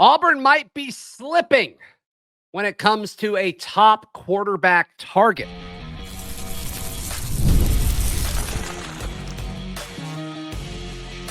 Auburn might be slipping when it comes to a top quarterback target.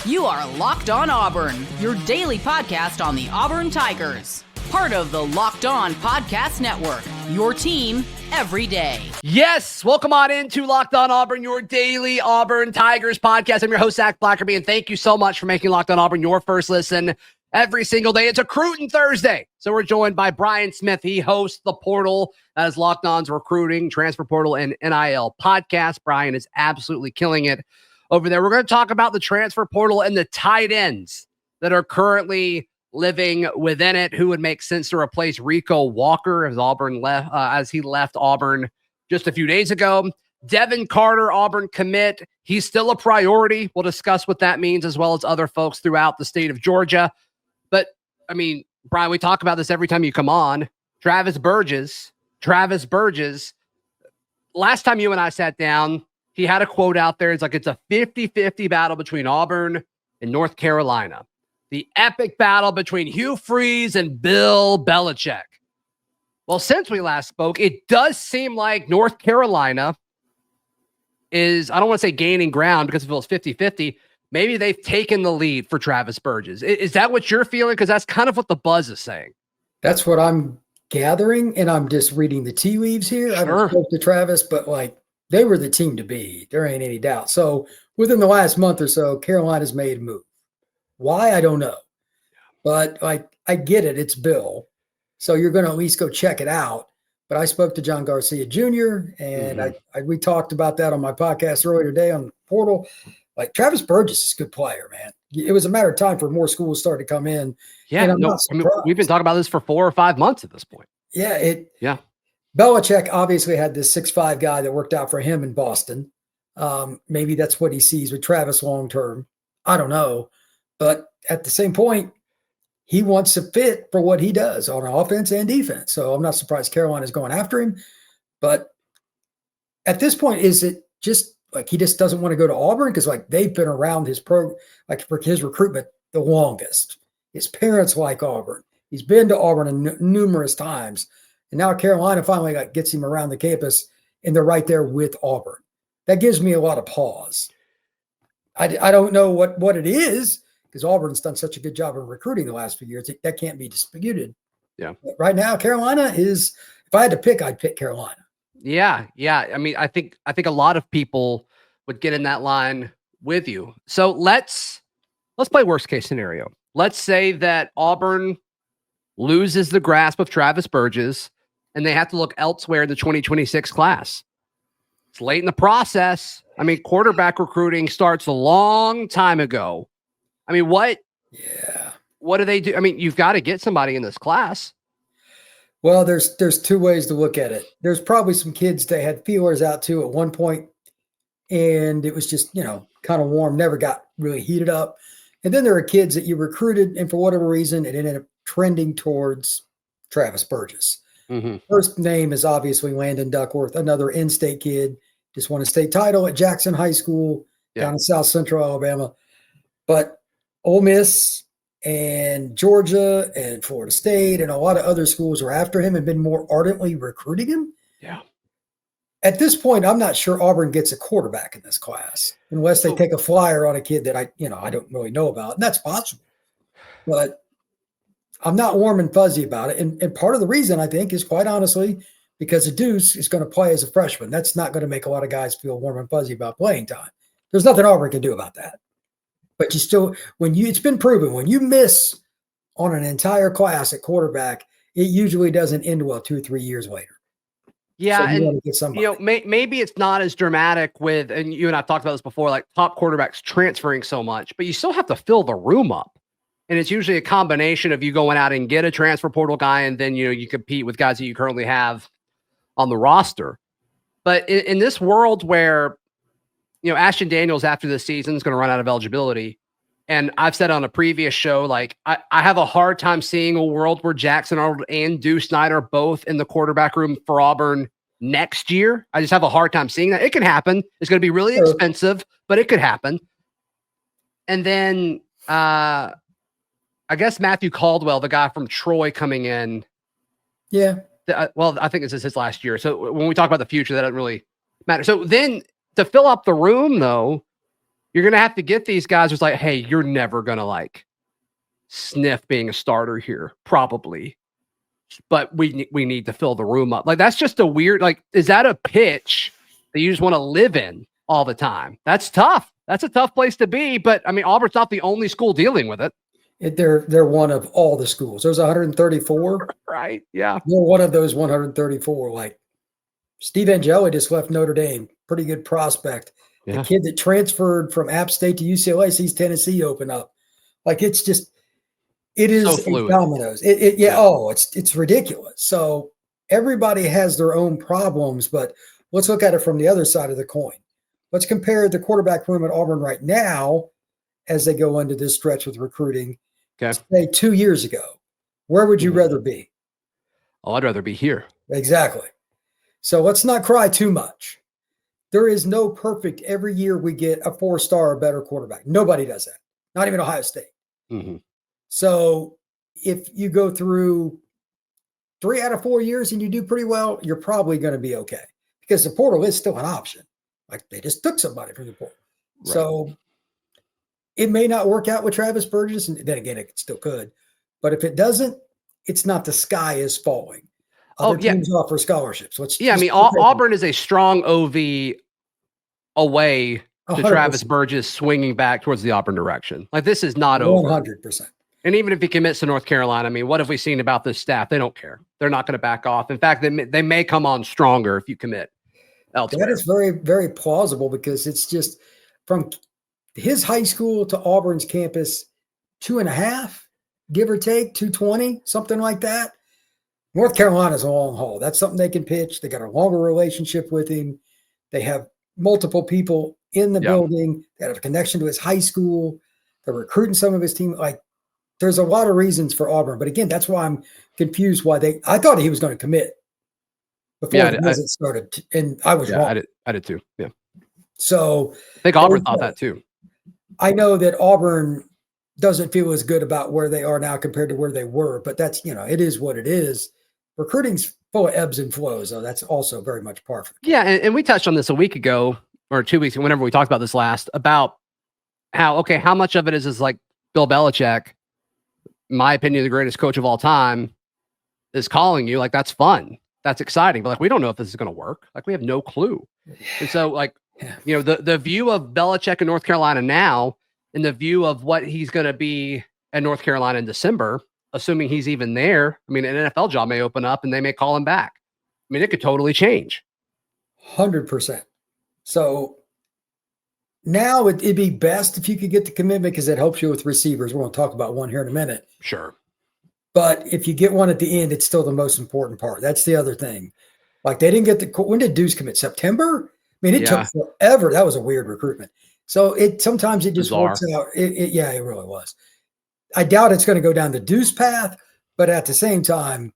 You are Locked On Auburn, your daily podcast on the Auburn Tigers. Part of the Locked On Podcast Network, your team every day. Yes, welcome on into Locked On Auburn, your daily Auburn Tigers podcast. I'm your host, Zach Blackerby, and thank you so much for making Locked On Auburn your first listen every single day. It's Recruiting Thursday, so we're joined by Brian Smith. He hosts The Portal as Locked On's recruiting, transfer portal, and NIL podcast. Brian is absolutely killing it over there. We're going to talk about the transfer portal and the tight ends that are currently living within it. Who would make sense to replace Rico Walker as he left Auburn just a few days ago. Devin Carter, Auburn commit. He's still a priority. We'll discuss what that means, as well as other folks throughout the state of Georgia. But I mean, Brian, we talk about this every time you come on. Travis Burgess. Last time you and I sat down, he had a quote out there. It's like, it's a 50-50 battle between Auburn and North Carolina. The epic battle between Hugh Freeze and Bill Belichick. Well, since we last spoke, it does seem like North Carolina is, I don't want to say gaining ground because it feels 50-50. Maybe they've taken the lead for Travis Burgess. Is that what you're feeling? Because that's kind of what the buzz is saying. That's what I'm gathering, and I'm just reading the tea leaves here. Sure. I haven't spoke to Travis, but they were the team to beat. There ain't any doubt. So within the last month or so, Carolina's made a move. Why? I don't know. But I get it. It's Bill. So you're going to at least go check it out. But I spoke to John Garcia Jr., and we talked about that on my podcast earlier today on the portal. Travis Burgess is a good player, man. It was a matter of time for more schools started to come in. Yeah, we've been talking about this for 4 or 5 months at this point. Yeah, Belichick obviously had this 6'5" guy that worked out for him in Boston. Maybe that's what he sees with Travis long term. I don't know. But at the same point, he wants to fit for what he does on offense and defense. So I'm not surprised Carolina's going after him. But at this point, is it just he just doesn't want to go to Auburn? Because they've been around his for his recruitment the longest. His parents like Auburn. He's been to Auburn numerous times. And now Carolina finally gets him around the campus, and they're right there with Auburn. That gives me a lot of pause. I don't know what it is, because Auburn's done such a good job of recruiting the last few years. That can't be disputed. Yeah. But right now, Carolina is, if I had to pick, I'd pick Carolina. Yeah. I mean, I think a lot of people would get in that line with you. So let's play worst case scenario. Let's say that Auburn loses the grasp of Travis Burgess and they have to look elsewhere in the 2026 class. It's late in the process. I mean, quarterback recruiting starts a long time ago. I mean, what do they do? I mean, you've got to get somebody in this class. Well, there's 2 ways to look at it. There's probably some kids they had feelers out to at one point, and it was just, kind of warm, never got really heated up. And then there are kids that you recruited, and for whatever reason, it ended up trending towards Travis Burgess. Mm-hmm. First name is obviously Landon Duckworth, another in-state kid, just won a state title at Jackson High School down in South Central Alabama. But Ole Miss and Georgia and Florida State and a lot of other schools are after him and been more ardently recruiting him. Yeah. At this point, I'm not sure Auburn gets a quarterback in this class unless they take a flyer on a kid that I don't really know about. And that's possible. But I'm not warm and fuzzy about it. And part of the reason, I think, is quite honestly because the Deuce is going to play as a freshman. That's not going to make a lot of guys feel warm and fuzzy about playing time. There's nothing Auburn can do about that. But you still, it's been proven, when you miss on an entire class at quarterback, it usually doesn't end well 2 or 3 years later. Yeah, so and maybe it's not as dramatic with, and you and I've talked about this before, top quarterbacks transferring so much, but you still have to fill the room up. And it's usually a combination of you going out and get a transfer portal guy, and then, you compete with guys that you currently have on the roster. But in this world where, Ashton Daniels after this season is going to run out of eligibility. And I've said on a previous show, I have a hard time seeing a world where Jackson Arnold and Deuce Snyder both in the quarterback room for Auburn next year. I just have a hard time seeing that. It can happen. It's going to be really expensive, but it could happen. And then I I guess Matthew Caldwell, the guy from Troy coming in. Yeah. Well, I think this is his last year. So when we talk about the future, that doesn't really matter. So then to fill up the room, though, you're going to have to get these guys who's like, hey, you're never going to like sniff being a starter here, probably. But we need to fill the room up. Like, that's just a weird, like, is that a pitch that you just want to live in all the time? That's tough. That's a tough place to be. But I mean, Auburn's not the only school dealing with it. They're one of all the schools. There's 134. Right. Yeah. They're one of those 134. Like Steve Angeli just left Notre Dame. Pretty good prospect. Yeah. The kid that transferred from App State to UCLA sees Tennessee open up. Like it is So a fluid. dominoes. It's ridiculous. So everybody has their own problems, but let's look at it from the other side of the coin. Let's compare the quarterback room at Auburn right now as they go into this stretch with recruiting. Okay. Say 2 years ago. Where would you rather be? Oh, I'd rather be here. Exactly. So let's not cry too much. There is no perfect. Every year we get a 4-star or better quarterback. Nobody does that. Not even Ohio State. Mm-hmm. So if you go through 3 out of 4 years and you do pretty well, you're probably going to be okay because the portal is still an option. Like they just took somebody from the portal. Right. So it may not work out with Travis Burgess, and then again, it still could. But if it doesn't, it's not the sky is falling. Other teams offer scholarships. Auburn is a strong OV away to 100%. Travis Burgess swinging back towards the Auburn direction. Like this is not over. 100%. And even if he commits to North Carolina, I mean, what have we seen about this staff? They don't care. They're not going to back off. In fact, they may come on stronger if you commit elsewhere. That is very, very plausible because it's just from his high school to Auburn's campus, 2.5, give or take, 220, something like that. North Carolina's a long haul. That's something they can pitch. They got a longer relationship with him. They have multiple people in the building that have a connection to his high school. They're recruiting some of his team. Like, there's a lot of reasons for Auburn. But again, that's why I'm confused why I thought he was going to commit before the visit started. And I was wrong. I did too. Yeah. So I think Auburn thought that too. I know that Auburn doesn't feel as good about where they are now compared to where they were, but that's, it is what it is. Recruiting's full of ebbs and flows, though. That's also very much par for the course. Yeah, and we touched on this a week ago or 2 weeks ago, whenever we talked about this last, about how much of it is like Bill Belichick, in my opinion, the greatest coach of all time, is calling you. Like, that's fun. That's exciting. But like, we don't know if this is going to work. Like, we have no clue. And so like, the view of Belichick in North Carolina now and the view of what he's going to be at North Carolina in December, assuming he's even there. I mean, an NFL job may open up and they may call him back. I mean, it could totally change. 100%. So now it'd be best if you could get the commitment because it helps you with receivers. We're going to talk about one here in a minute. Sure. But if you get one at the end, it's still the most important part. That's the other thing. Like they didn't get when did Deuce commit? September? I mean, it took forever. That was a weird recruitment. So sometimes it just works out. It really was. I doubt it's going to go down the Deuce path, but at the same time,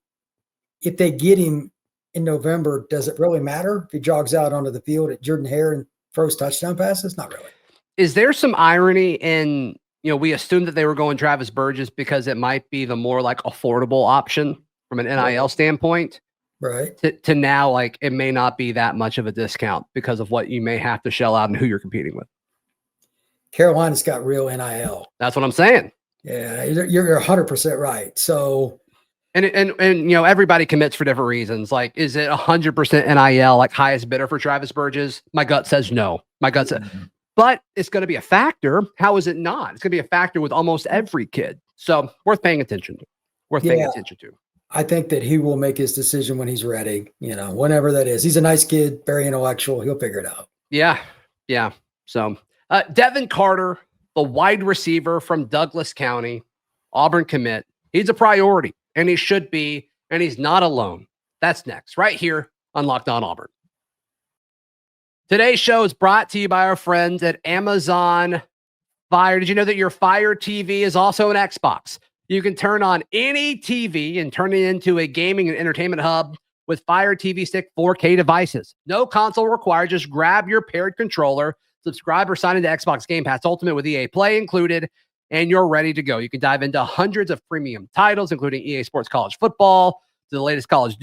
if they get him in November, does it really matter if he jogs out onto the field at Jordan Hare and throws touchdown passes? Not really. Is there some irony in, we assumed that they were going Travis Burgess because it might be the more like affordable option from an NIL standpoint, right? To now, like it may not be that much of a discount because of what you may have to shell out and who you're competing with. Carolina's got real NIL. That's what I'm saying. Yeah, you're 100% right. So, and everybody commits for different reasons. Like, is it 100% NIL, like highest bidder for Travis Burgess? My gut says no. But it's going to be a factor. How is it not? It's going to be a factor with almost every kid. So worth paying attention to. I think that he will make his decision when he's ready. Whenever that is. He's a nice kid, very intellectual. He'll figure it out. Yeah. So Devin Carter, the wide receiver from Douglas County, Auburn commit. He's a priority, and he should be, and he's not alone. That's next, right here on Locked On Auburn. Today's show is brought to you by our friends at Amazon Fire. Did you know that your Fire TV is also an Xbox? You can turn on any TV and turn it into a gaming and entertainment hub with Fire TV Stick 4K devices. No console required. Just grab your paired controller, subscribe or sign into Xbox Game Pass Ultimate with EA Play included, and you're ready to go. You can dive into hundreds of premium titles, including EA Sports College Football, to the latest Call of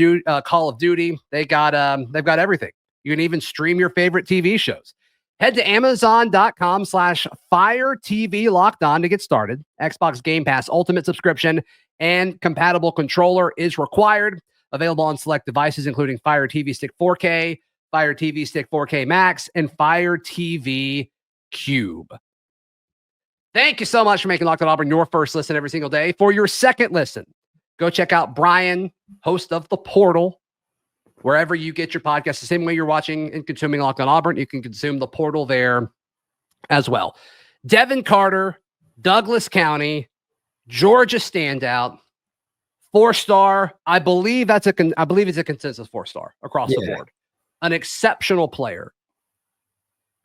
Duty. They've got everything. You can even stream your favorite TV shows. Head to Amazon.com/Fire TV Locked On to get started. Xbox Game Pass Ultimate subscription and compatible controller is required. Available on select devices, including Fire TV Stick 4K, Fire TV Stick 4K Max, and Fire TV Cube. Thank you so much for making Locked On Auburn your first listen every single day. For your second listen, go check out Brian, host of The Portal, wherever you get your podcast. The same way you're watching and consuming Locked On Auburn, you can consume The Portal there as well. Devin Carter, Douglas County, Georgia standout, 4-star. I believe it's a consensus 4-star across the board. An exceptional player.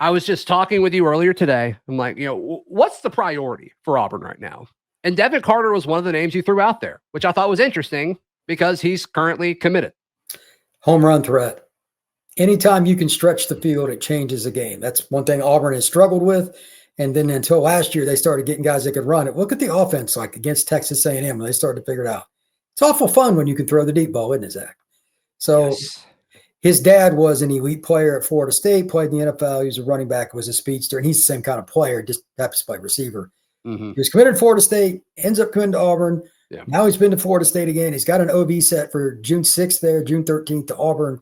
I was just talking with you earlier today. I'm like, what's the priority for Auburn right now? And Devin Carter was one of the names you threw out there, which I thought was interesting because he's currently committed. Home run threat. Anytime you can stretch the field, it changes the game. That's one thing Auburn has struggled with. And then until last year, they started getting guys that could run it. Look at the offense like against Texas A&M when they started to figure it out. It's awful fun when you can throw the deep ball, isn't it, Zach? So his dad was an elite player at Florida State, played in the NFL. He was a running back, was a speedster, and he's the same kind of player, just happens to play receiver. Mm-hmm. He was committed to Florida State, ends up coming to Auburn. Yeah. Now he's been to Florida State again. He's got an OB set for June 6th there, June 13th to Auburn.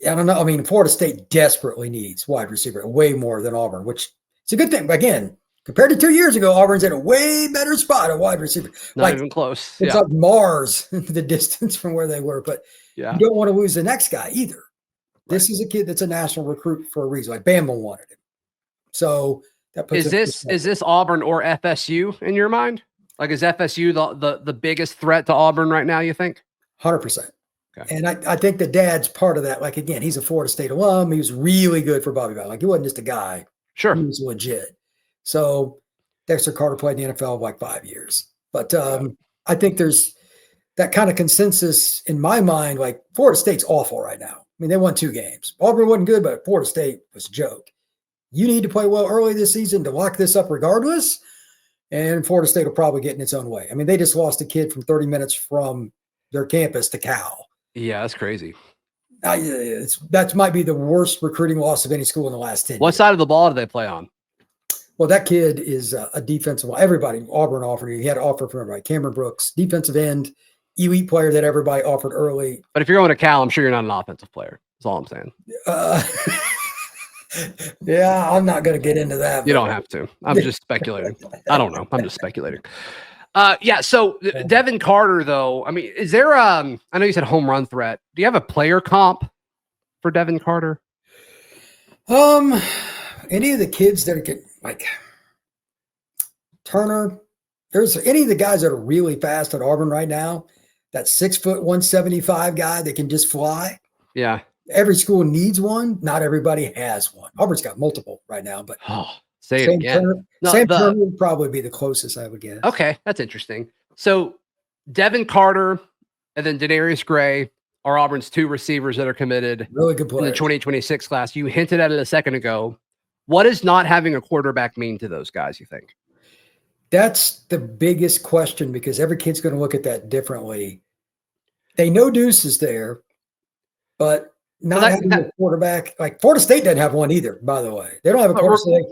I don't know. I mean, Florida State desperately needs wide receiver way more than Auburn, which is a good thing. Again, compared to 2 years ago, Auburn's in a way better spot at wide receiver. Not even close. It's like Mars, the distance from where they were. But you don't want to lose the next guy either. Right. This is a kid that's a national recruit for a reason. Like Bama wanted him. So that puts is this Auburn or FSU in your mind? Like, is FSU the biggest threat to Auburn right now, you think? 100%. Okay. And I think the dad's part of that. Like, again, he's a Florida State alum. He was really good for Bobby Bowden. Like, he wasn't just a guy. Sure. He was legit. So Dexter Carter played in the NFL like 5 years. But I think there's that kind of consensus in my mind. Like, Florida State's awful right now. I mean, they won 2 games. Auburn wasn't good, but Florida State was a joke. You need to play well early this season to lock this up regardless. And Florida State will probably get in its own way. I mean, they just lost a kid from 30 minutes from their campus to Cal. Yeah, that's crazy. That might be the worst recruiting loss of any school in the last 10 years. What side of the ball do they play on? Well, that kid is a defensive – everybody, Auburn offered him. He had an offer from everybody. Cameron Brooks, defensive end, elite player that everybody offered early. But if you're going to Cal, I'm sure you're not an offensive player. That's all I'm saying. Yeah, I'm not going to get into that. You don't have to. I'm just speculating. I don't know. I'm just speculating. So Devin Carter, though, I mean, is there I know you said home run threat. Do you have a player comp for Devin Carter? Any of the kids that are like Turner, there's any of the guys that are really fast at Auburn right now, that 6', 175 guy that can just fly. Yeah. Every school needs one. Not everybody has one. Auburn's got multiple right now, but say it again. Turner would probably be the closest, I would guess. Okay, that's interesting. So Devin Carter and then Denarius Gray are Auburn's 2 receivers that are committed. Really good players. In the 2026 class. You hinted at it a second ago. What does not having a quarterback mean to those guys, you think? That's the biggest question because every kid's going to look at that differently. They know Deuce is there, but not having a quarterback, like Florida State doesn't have one either, by the way. They don't have a quarterback,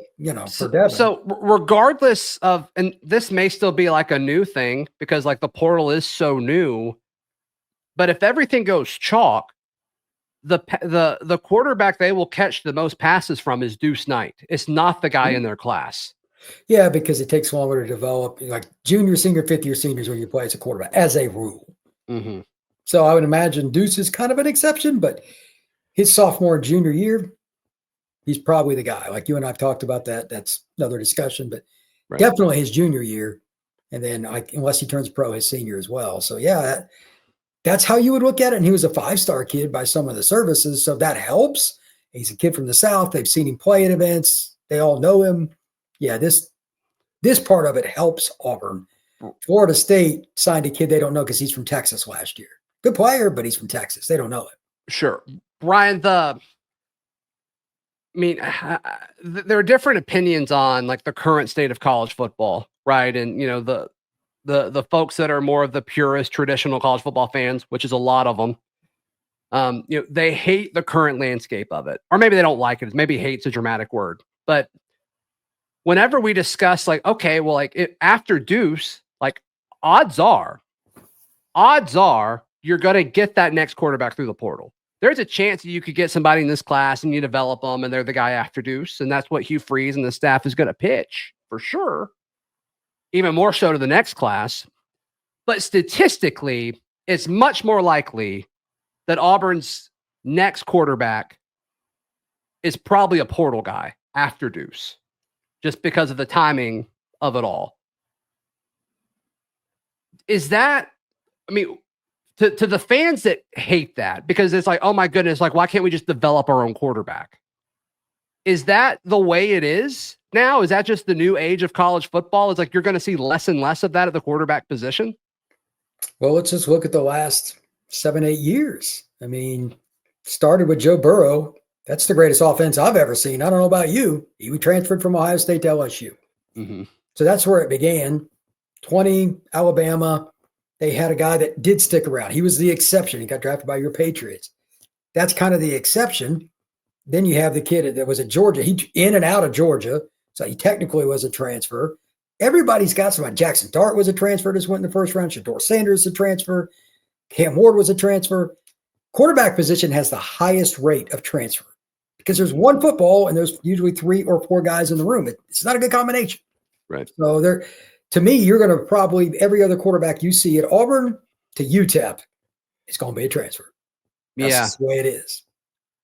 for Devin. So regardless of, and this may still be like a new thing because like the portal is so new, but if everything goes chalk, the quarterback they will catch the most passes from is Deuce Knight. It's not the guy in their class. Yeah, because it takes longer to develop. Like junior, senior, fifth-year seniors when you play as a quarterback, as a rule. Mm-hmm. So I would imagine Deuce is kind of an exception, but his sophomore and junior year, he's probably the guy. Like you and I have talked about that. That's another discussion, but definitely his junior year. And then unless he turns pro, his senior as well. So yeah, that's how you would look at it. And he was a 5-star kid by some of the services. So that helps. He's a kid from the South. They've seen him play at events. They all know him. Yeah, this part of it helps Auburn. Florida State signed a kid they don't know because he's from Texas last year. Good player, but he's from Texas. They don't know it. Sure. Brian, mean, there are different opinions on like the current state of college football, right? And the folks that are more of the purist traditional college football fans, which is a lot of them, they hate the current landscape of it, or maybe they don't like it. Maybe hate's a dramatic word, but whenever we discuss like, okay, well, like after Deuce, like odds are you're going to get that next quarterback through the portal. There's a chance that you could get somebody in this class and you develop them and they're the guy after Deuce. And that's what Hugh Freeze and the staff is going to pitch for sure. Even more so to the next class. But statistically, it's much more likely that Auburn's next quarterback is probably a portal guy after Deuce, just because of the timing of it all. Is that, I mean, to the fans that hate that, because it's like, oh my goodness, like, why can't we just develop our own quarterback? Is that the way it is now? Is that just the new age of college football? It's like you're going to see less and less of that at the quarterback position? Well, let's just look at the last 7-8 years. I mean, started with Joe Burrow. That's the greatest offense I've ever seen. I don't know about you. He transferred from Ohio State to LSU. Mm-hmm. So that's where it began. 20, Alabama. They had a guy that did stick around. He was the exception. He got drafted by your Patriots. That's kind of the exception. Then you have the kid that was at Georgia. He in and out of Georgia. So he technically was a transfer. Everybody's got somebody. Jackson Dart was a transfer, just went in the first round. Shador Sanders a transfer. Cam Ward was a transfer. Quarterback position has the highest rate of transfer because there's one football and there's usually 3 or 4 guys in the room. It's not a good combination. Right. So to me, you're going to probably every other quarterback you see at Auburn to UTEP, it's going to be a transfer. That's just the way it is.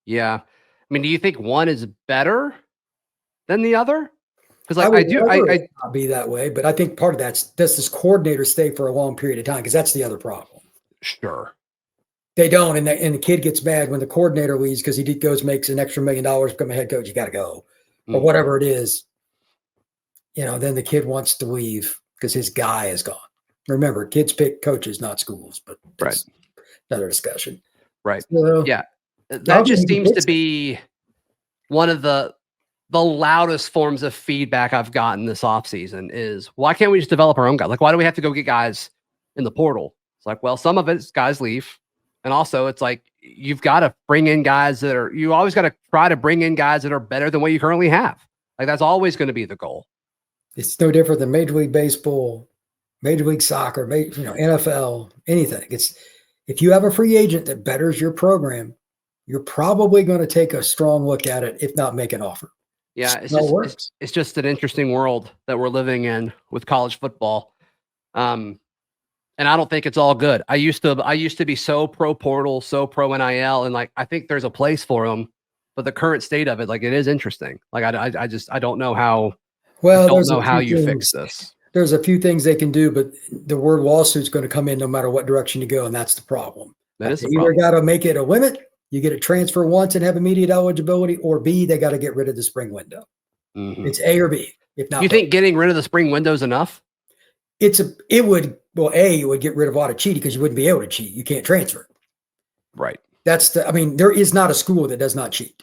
Yeah. I mean, do you think one is better than the other? Because like I not be that way, but I think part of that's does this coordinator stay for a long period of time? Because that's the other problem. Sure. They don't, and the kid gets mad when the coordinator leaves because he makes an extra $1 million, become a head coach. You got to go, or whatever it is. Then the kid wants to leave because his guy is gone. Remember, kids pick coaches, not schools, but that's another discussion. Right. So, yeah. That just seems to be one of the loudest forms of feedback I've gotten this offseason is why can't we just develop our own guys? Like, why do we have to go get guys in the portal? It's like, well, some of it's guys leave. And also it's like, you've got to bring in guys you always got to try to bring in guys that are better than what you currently have. Like that's always going to be the goal. It's no different than Major League Baseball, Major League Soccer, NFL, anything. It's if you have a free agent that betters your program, you're probably going to take a strong look at it, if not make an offer. Yeah, it's just an interesting world that we're living in with college football. And I don't think it's all good. I used to be so pro portal, so pro NIL, and like I think there's a place for them, but the current state of it, like it is interesting. Like I don't know how. Well, I don't know how you fix this. There's a few things they can do, but the word lawsuit's going to come in no matter what direction you go, and that's the problem. That is the either problem. Got to make it a limit. You get a transfer once and have immediate eligibility, or B, they got to get rid of the spring window. Mm-hmm. It's A or B. If not, you think getting rid of the spring window is enough? It would get rid of a lot of cheating because you wouldn't be able to cheat. You can't transfer. Right. There is not a school that does not cheat.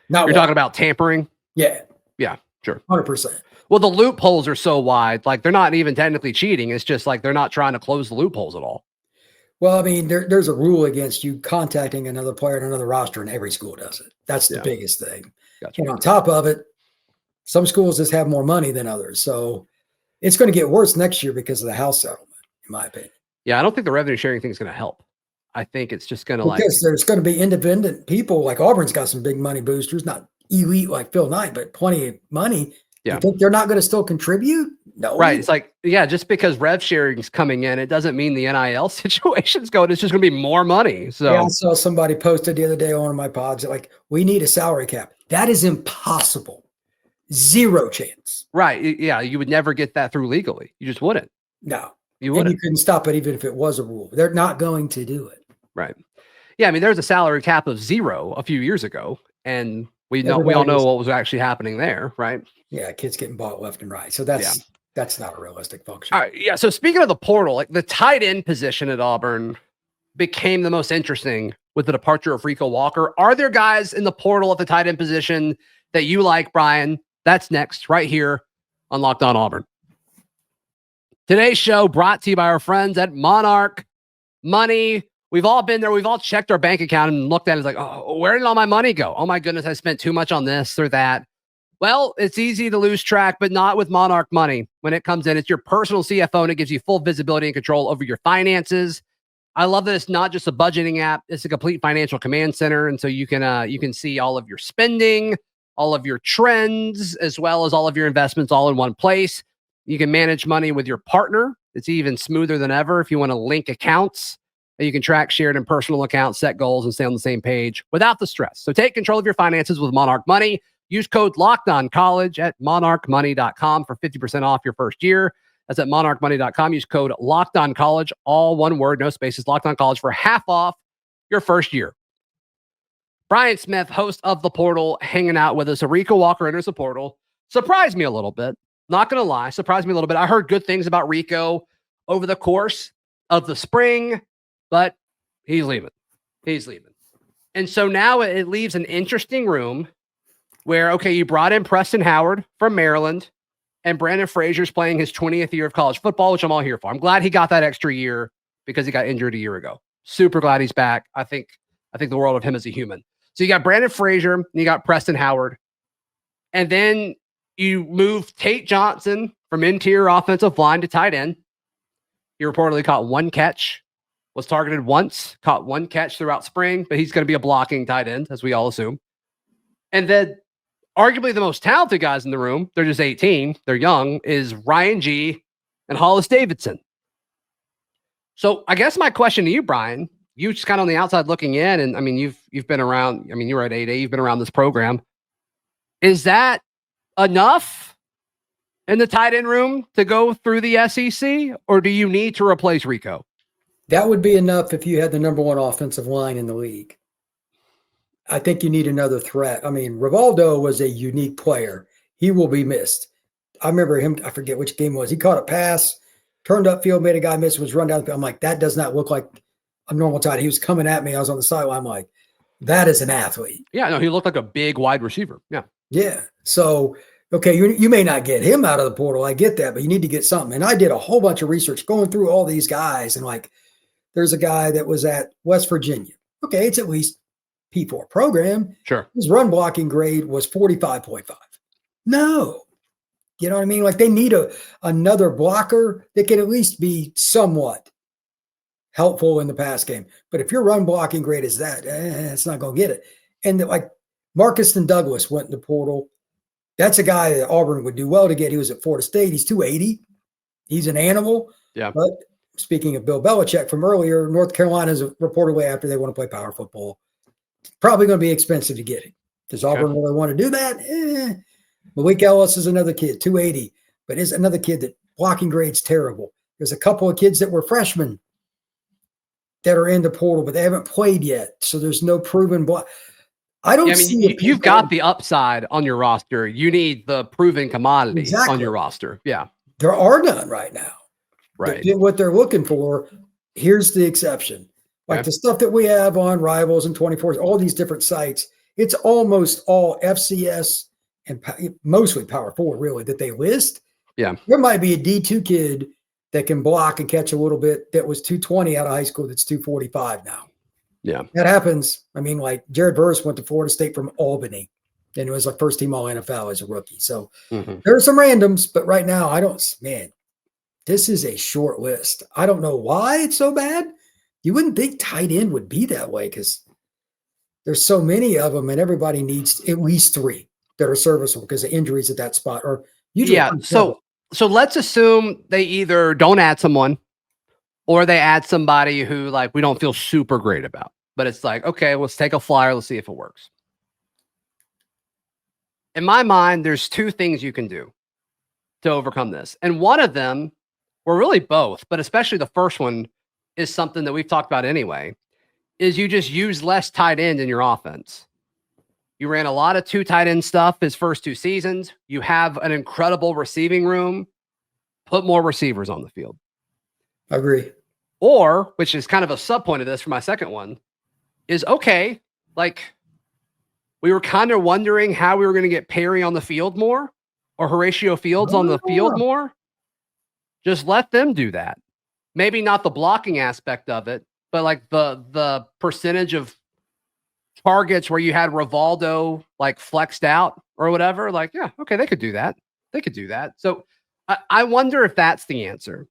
You're talking about tampering? Yeah. Yeah, sure. 100%. Well, the loopholes are so wide, like they're not even technically cheating. It's just like they're not trying to close the loopholes at all. Well, I mean, there's a rule against you contacting another player in another roster, and every school does it. That's the biggest thing. Gotcha. And on top of it, some schools just have more money than others. So it's going to get worse next year because of the house settlement, in my opinion. Yeah, I don't think the revenue sharing thing is going to help. I think it's just going to because there's going to be independent people like Auburn's got some big money boosters, not elite like Phil Knight, but plenty of money. Yeah. You think they're not going to still contribute? No. Right. It's like, just because rev sharing is coming in, it doesn't mean the NIL situation's going. It's just going to be more money. So I saw somebody posted the other day on one of my pods like, we need a salary cap. That is impossible. Zero chance. Right. Yeah. You would never get that through legally. You just wouldn't. No. You wouldn't. And you couldn't stop it even if it was a rule. They're not going to do it. Right. Yeah. I mean, there was a salary cap of 0 a few years ago, and we all know what was actually happening there. Right. Yeah. Kids getting bought left and right. So that's not a realistic function. All right. Yeah. So speaking of the portal, like the tight end position at Auburn became the most interesting with the departure of Rico Walker. Are there guys in the portal at the tight end position that you like, Brian? That's next, right here on Locked On Auburn. Today's show brought to you by our friends at Monarch Money. We've all been there. We've all checked our bank account and looked at it. It's like, oh, where did all my money go? Oh my goodness, I spent too much on this or that. Well, it's easy to lose track, but not with Monarch Money. When it comes in, it's your personal CFO, and it gives you full visibility and control over your finances. I love that it's not just a budgeting app; it's a complete financial command center, and so you can see all of your spending, all of your trends, as well as all of your investments, all in one place. You can manage money with your partner. It's even smoother than ever if you want to link accounts. And you can track shared and personal accounts, set goals, and stay on the same page without the stress. So take control of your finances with Monarch Money. Use code LOCKEDONCollege at monarchmoney.com for 50% off your first year. That's at monarchmoney.com. Use code LOCKEDONCollege, all one word, no spaces, LOCKEDONCollege for half off your first year. Brian Smith, host of The Portal, hanging out with us. Rico Walker enters the portal. Surprised me a little bit. Not going to lie. Surprised me a little bit. I heard good things about Rico over the course of the spring, but he's leaving. He's leaving. And so now it leaves an interesting room where, okay, you brought in Preston Howard from Maryland, and Brandon Frazier's playing his 20th year of college football, which I'm all here for. I'm glad he got that extra year because he got injured a year ago. Super glad he's back. I think the world of him as a human. So you got Brandon Frazier, and you got Preston Howard, and then you move Tate Johnson from interior offensive line to tight end. He reportedly caught one catch, was targeted once, caught one catch throughout spring, but he's going to be a blocking tight end, as we all assume. And then arguably the most talented guys in the room, they're just 18, they're young, is Ryan G. and Hollis Davidson. So I guess my question to you, Brian, you just kind of on the outside looking in, and I mean, you've been around, I mean, you were at 8A, you've been around this program. Is that enough in the tight end room to go through the SEC, or do you need to replace Rico? That would be enough if you had the number one offensive line in the league. I think you need another threat. I mean, Rivaldo was a unique player. He will be missed. I remember him, I forget which game it was. He caught a pass, turned upfield, made a guy miss, was run down. I'm like, that does not look like a normal tight end. He was coming at me. I was on the sideline. I'm like, that is an athlete. Yeah, no, he looked like a big wide receiver. Yeah. Yeah. So, okay, you may not get him out of the portal. I get that, but you need to get something. And I did a whole bunch of research going through all these guys, and like, there's a guy that was at West Virginia. Okay, it's at least P4 program. Sure. His run blocking grade was 45.5. No. You know what I mean? Like, they need another blocker that can at least be somewhat helpful in the pass game. But if your run blocking grade is that, it's not going to get it. And like Marcus and Douglas went in the portal. That's a guy that Auburn would do well to get. He was at Florida State. He's 280. He's an animal. Yeah. But speaking of Bill Belichick from earlier, North Carolina is reportedly after they want to play power football. Probably going to be expensive to get him. Does Auburn really want to do that? Malik Ellis is another kid, 280, but is another kid that blocking grade's terrible. There's a couple of kids that were freshmen that are in the portal, but they haven't played yet. So there's no proven block. I don't see you've got the upside on your roster. You need the proven commodity on your roster. Yeah. There are none right now. Right. What they're looking for, here's the exception. Like the stuff that we have on Rivals and 24, all these different sites, it's almost all FCS and mostly Power 4, really, that they list. Yeah. There might be a D2 kid that can block and catch a little bit that was 220 out of high school that's 245 now. Yeah. That happens. I mean, like Jared Burris went to Florida State from Albany, and it was like first team all NFL as a rookie. So there are some randoms, but right now this is a short list. I don't know why it's so bad. You wouldn't think tight end would be that way because there's so many of them, and everybody needs at least 3 that are serviceable because of injuries at that spot. Or usually, So let's assume they either don't add someone, or they add somebody who like we don't feel super great about. But it's like, okay, let's take a flyer. Let's see if it works. In my mind, there's 2 things you can do to overcome this, and one of them, or really both, but especially the first one, is something that we've talked about anyway, is you just use less tight end in your offense. You ran a lot of 2 tight end stuff his first 2 seasons. You have an incredible receiving room. Put more receivers on the field. I agree. Or, which is kind of a sub point of this for my second one, is okay. Like, we were kind of wondering how we were going to get Perry on the field more or Horatio Fields on the field more. Just let them do that. Maybe not the blocking aspect of it, but like the percentage of targets where you had Rivaldo like flexed out or whatever. Like, yeah, okay, they could do that. They could do that. So I wonder if that's the answer.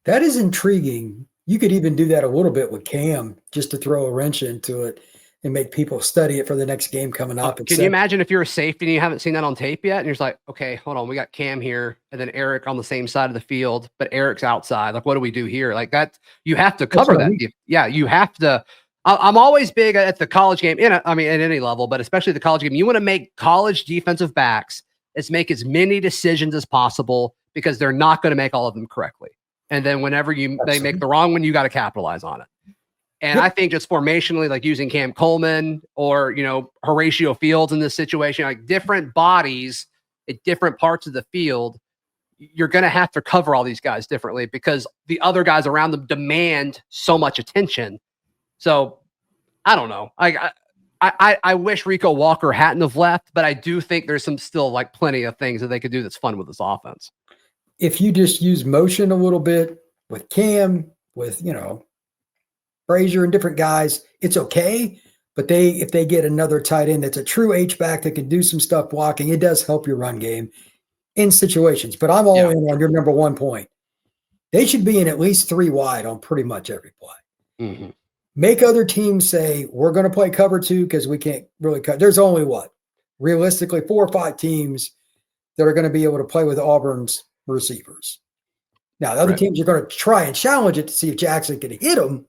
That is intriguing. You could even do that a little bit with Cam just to throw a wrench into it and make people study it for the next game coming up. Can you imagine if you're a safety and you haven't seen that on tape yet? And you're just like, okay, hold on. We got Cam here and then Eric on the same side of the field, but Eric's outside. Like, what do we do here? Like that, you have to cover that. Yeah, you have to. I'm always big at the college game, at any level, but especially the college game. You want to make college defensive backs make as many decisions as possible because they're not going to make all of them correctly. And then whenever they make the wrong one, you got to capitalize on it. And I think just formationally, like using Cam Coleman or, Horatio Fields in this situation, like different bodies at different parts of the field, you're going to have to cover all these guys differently because the other guys around them demand so much attention. So I don't know. I wish Rico Walker hadn't have left, but I do think there's still like plenty of things that they could do that's fun with this offense. If you just use motion a little bit with Cam, with, Frazier and different guys, it's okay. But if they get another tight end that's a true H-back that can do some stuff blocking, it does help your run game in situations. But I'm all in on your number one point. They should be in at least 3 wide on pretty much every play. Mm-hmm. Make other teams say, we're going to play cover 2 because we can't really cut. There's only realistically 4 or 5 teams that are going to be able to play with Auburn's receivers. Now, the other teams are going to try and challenge it to see if Jackson can hit them.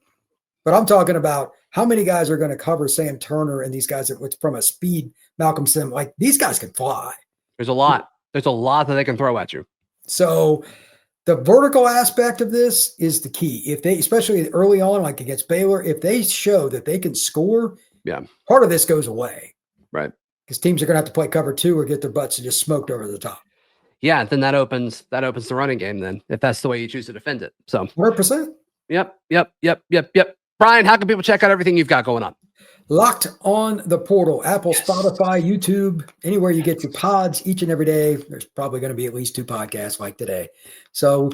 But I'm talking about how many guys are going to cover Sam Turner and these guys that from a speed, Malcolm Sim, like these guys can fly. There's a lot. There's a lot that they can throw at you. So the vertical aspect of this is the key. If they, especially early on, like against Baylor, if they show that they can score, part of this goes away. Right. Because teams are going to have to play cover 2 or get their butts just smoked over the top. Yeah, then that opens the running game then, if that's the way you choose to defend it. So 100%. Yep. Brian, how can people check out everything you've got going on? Locked on the Portal, Apple, Spotify, YouTube, anywhere you get your pods each and every day. There's probably going to be at least 2 podcasts like today. So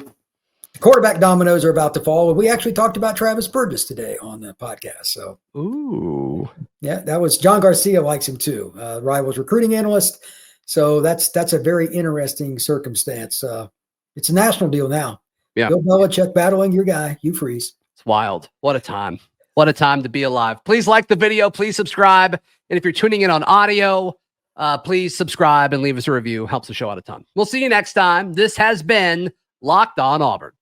the quarterback dominoes are about to fall. And we actually talked about Travis Burgess today on the podcast. So, ooh, yeah, that was John Garcia likes him too. Rivals recruiting analyst. So that's a very interesting circumstance. It's a national deal now. Yeah. Bill Belichick battling your guy, Hugh Freeze. It's wild. What a time. What a time to be alive. Please like the video. Please subscribe. And if you're tuning in on audio, please subscribe and leave us a review. Helps the show out a ton. We'll see you next time. This has been Locked On Auburn.